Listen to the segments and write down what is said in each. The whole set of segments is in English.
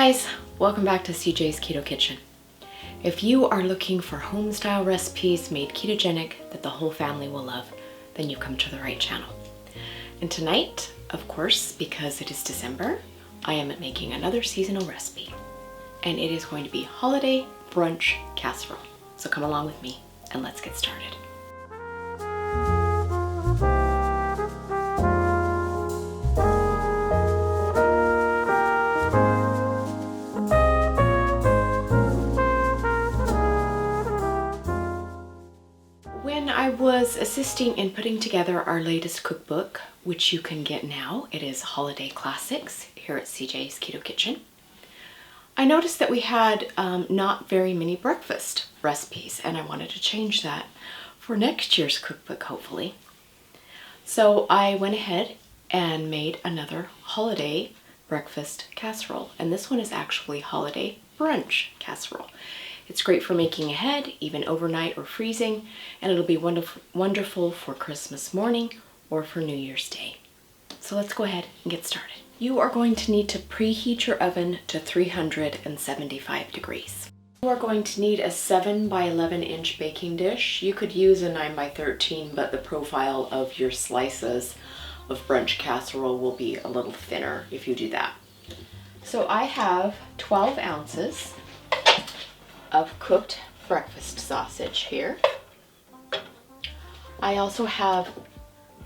guys, welcome back to Cjsketokitchen. If you are looking for home-style recipes made ketogenic that the whole family will love, then you've come to the right channel. And tonight, of course, because it is December, I am making another seasonal recipe. And it is going to be Holiday Brunch Casserole. So come along with me and let's get started. When I was assisting in putting together our latest cookbook, which you can get now, it is Holiday Classics here at Cjsketokitchen, I noticed that we had not very many breakfast recipes, and I wanted to change that for next year's cookbook, hopefully. So I went ahead and made another holiday breakfast casserole, and this one is actually Holiday Brunch Casserole. It's great for making ahead, even overnight or freezing, and it'll be wonderful for Christmas morning or for New Year's Day. So let's go ahead and get started. You are going to need to preheat your oven to 375 degrees. You are going to need a 7 by 11 inch baking dish. You could use a 9 by 13, but the profile of your slices of brunch casserole will be a little thinner if you do that. So I have 12 ounces of cooked breakfast sausage here. I also have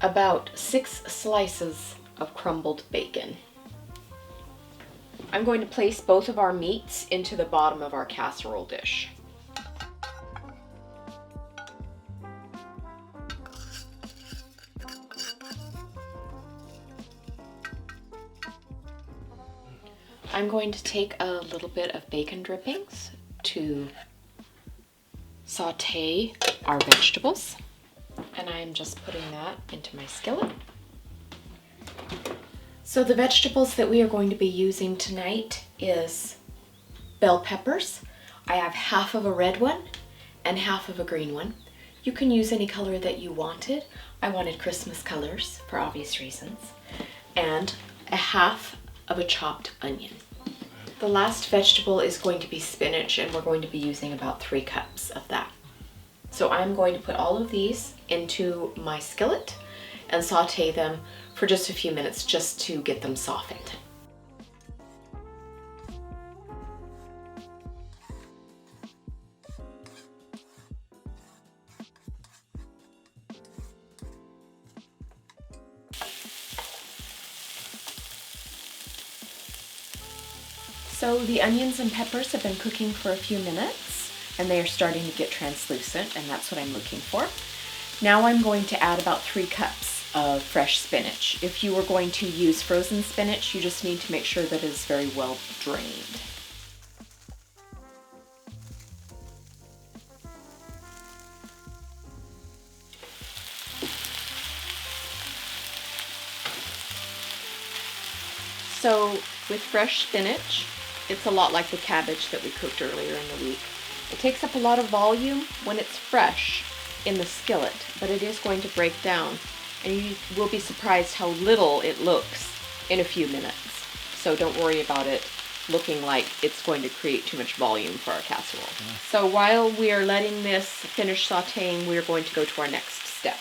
about 6 slices of crumbled bacon. I'm going to place both of our meats into the bottom of our casserole dish. I'm going to take a little bit of bacon drippings to saute our vegetables, and I'm just putting that into my skillet. So the vegetables that we are going to be using tonight is bell peppers. I have half of a red one and half of a green one. You can use any color that you wanted. I wanted Christmas colors for obvious reasons. And a half of a chopped onion. The last vegetable is going to be spinach, and we're going to be using about 3 cups of that. So I'm going to put all of these into my skillet and saute them for just a few minutes just to get them softened. So the onions and peppers have been cooking for a few minutes, and they are starting to get translucent, and that's what I'm looking for. Now I'm going to add about 3 cups of fresh spinach. If you are going to use frozen spinach, you just need to make sure that it is very well drained. So with fresh spinach, it's a lot like the cabbage that we cooked earlier in the week. It takes up a lot of volume when it's fresh in the skillet, but it is going to break down, and you will be surprised how little it looks in a few minutes. So don't worry about it looking like it's going to create too much volume for our casserole. So while we are letting this finish sauteing, we are going to go to our next step.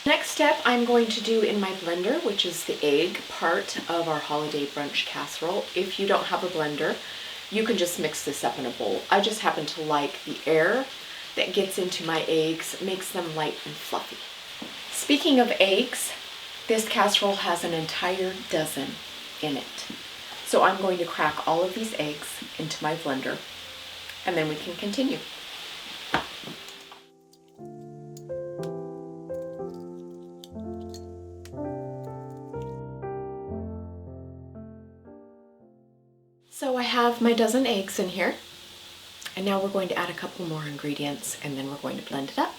Next step I'm going to do in my blender, which is the egg part of our holiday brunch casserole. If you don't have a blender, you can just mix this up in a bowl. I just happen to like the air that gets into my eggs, makes them light and fluffy. Speaking of eggs, this casserole has an entire dozen in it. So I'm going to crack all of these eggs into my blender, and then we can continue. So I have my dozen eggs in here, and now we're going to add a couple more ingredients, and then we're going to blend it up.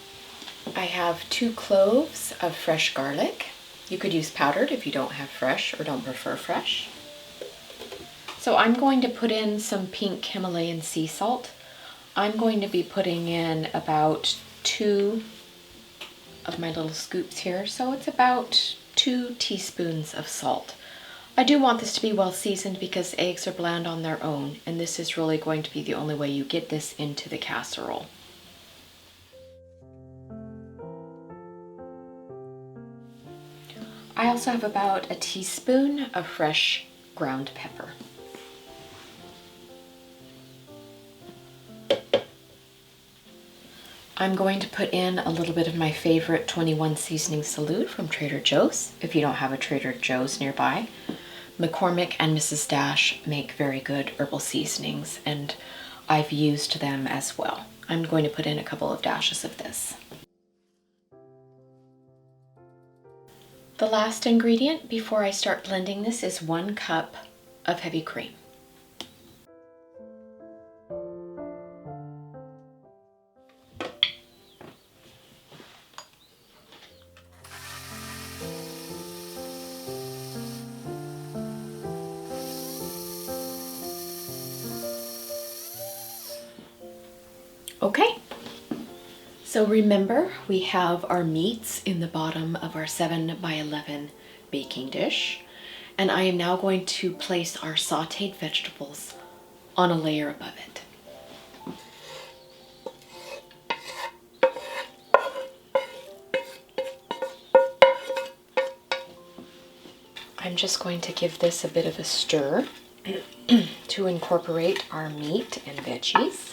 I have 2 cloves of fresh garlic. You could use powdered if you don't have fresh or don't prefer fresh. So I'm going to put in some pink Himalayan sea salt. I'm going to be putting in about 2 of my little scoops here, so it's about 2 teaspoons of salt. I do want this to be well seasoned because eggs are bland on their own, and this is really going to be the only way you get this into the casserole. I also have about a teaspoon of fresh ground pepper. I'm going to put in a little bit of my favorite 21 seasoning salute from Trader Joe's. If you don't have a Trader Joe's nearby, McCormick and Mrs. Dash make very good herbal seasonings, and I've used them as well. I'm going to put in a couple of dashes of this. The last ingredient before I start blending this is 1 cup of heavy cream. Okay, so remember we have our meats in the bottom of our 7 by 11 baking dish, and I am now going to place our sauteed vegetables on a layer above it. I'm just going to give this a bit of a stir to incorporate our meat and veggies.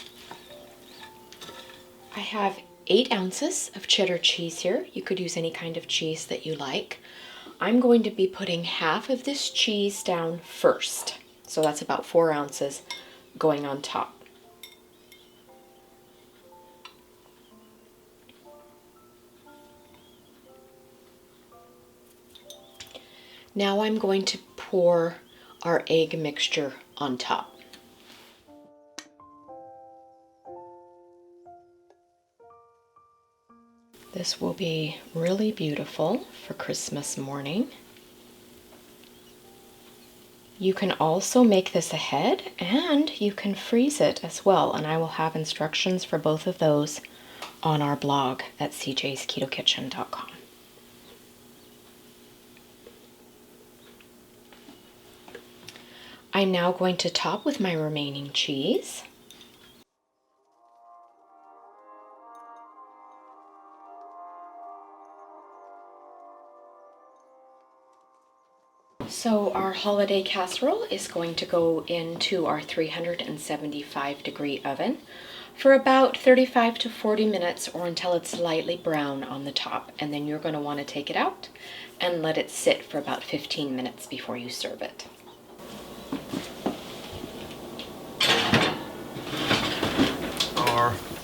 I have 8 ounces of cheddar cheese here. You could use any kind of cheese that you like. I'm going to be putting half of this cheese down first. So that's about 4 ounces going on top. Now I'm going to pour our egg mixture on top. This will be really beautiful for Christmas morning. You can also make this ahead and you can freeze it as well, and I will have instructions for both of those on our blog at Cjsketokitchen.com. I'm now going to top with my remaining cheese. So our holiday casserole is going to go into our 375-degree oven for about 35 to 40 minutes, or until it's lightly brown on the top. And then you're going to want to take it out and let it sit for about 15 minutes before you serve it.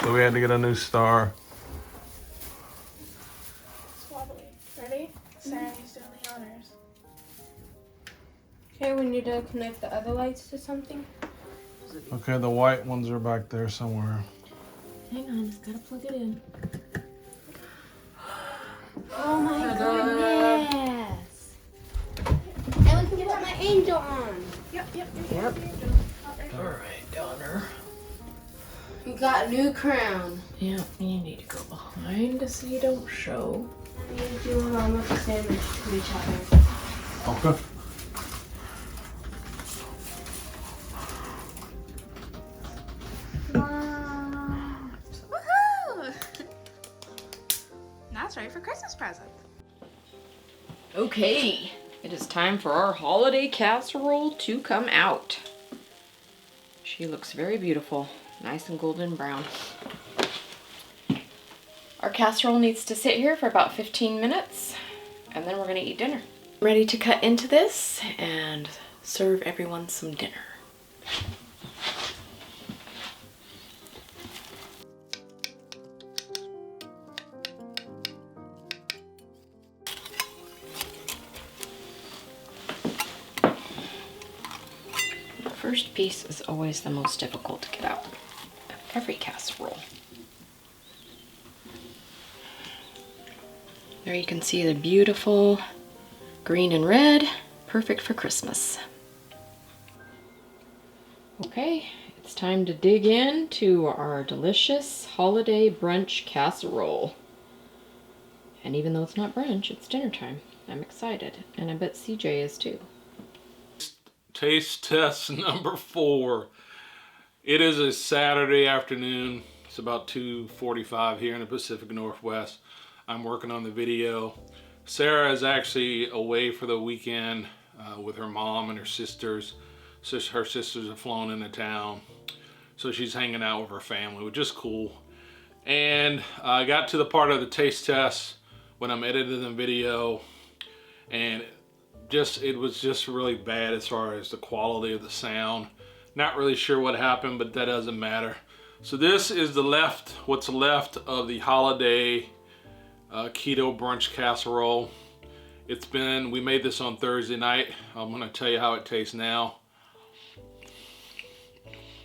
So we had to get a new star. Ready? Sammy's doing the honors. Okay, we need to connect the other lights to something. Okay, the white ones are back there somewhere. Hang on, just gotta plug it in. Oh my goodness! And we can put my angel on. Yep. All right, Donner. You got a new crown. Yeah, you need to go behind so you don't show. I need you and Mama to stand next to each other. Okay. Wow. Woohoo! That's right for Christmas present. Okay, it is time for our holiday casserole to come out. She looks very beautiful, nice and golden brown. Our casserole needs to sit here for about 15 minutes, and then we're going to eat dinner. Ready to cut into this and serve everyone some dinner. The first piece is always the most difficult to get out of every casserole. There you can see the beautiful green and red, perfect for Christmas. Okay, it's time to dig into our delicious holiday brunch casserole. And even though it's not brunch, it's dinner time. I'm excited, and I bet CJ is too. Taste test number 4. It is a Saturday afternoon. It's about 2:45 here in the Pacific Northwest. I'm working on the video. Sarah is actually away for the weekend with her mom and her sisters. Her sisters have flown into town, so she's hanging out with her family, which is cool. And I got to the part of the taste test when I'm editing the video, and it was just really bad as far as the quality of the sound. Not really sure what happened, but that doesn't matter. So this is what's left of the holiday keto brunch casserole. We made this on Thursday night. I'm gonna tell you how it tastes now.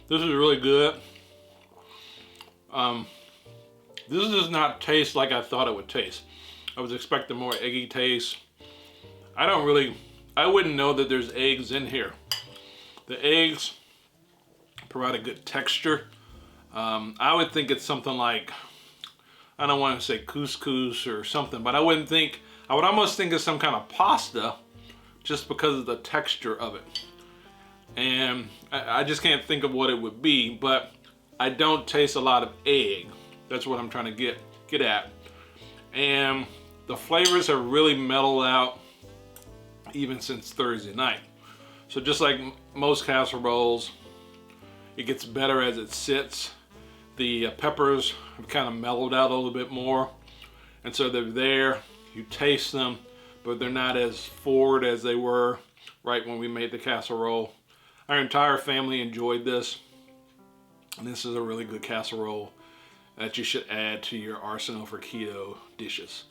This is really good. This does not taste like I thought it would taste. I was expecting more eggy taste. I wouldn't know that there's eggs in here. The eggs provide a good texture. I would think it's something like, I don't want to say couscous or something, but I would almost think it's some kind of pasta just because of the texture of it. And I just can't think of what it would be, but I don't taste a lot of egg. That's what I'm trying to get at. And the flavors have really mellowed out even since Thursday night. So just like most casseroles, it gets better as it sits. The peppers have kind of mellowed out a little bit more, and so they're there. You taste them, but they're not as forward as they were right when we made the casserole. Our entire family enjoyed this, and this is a really good casserole that you should add to your arsenal for keto dishes.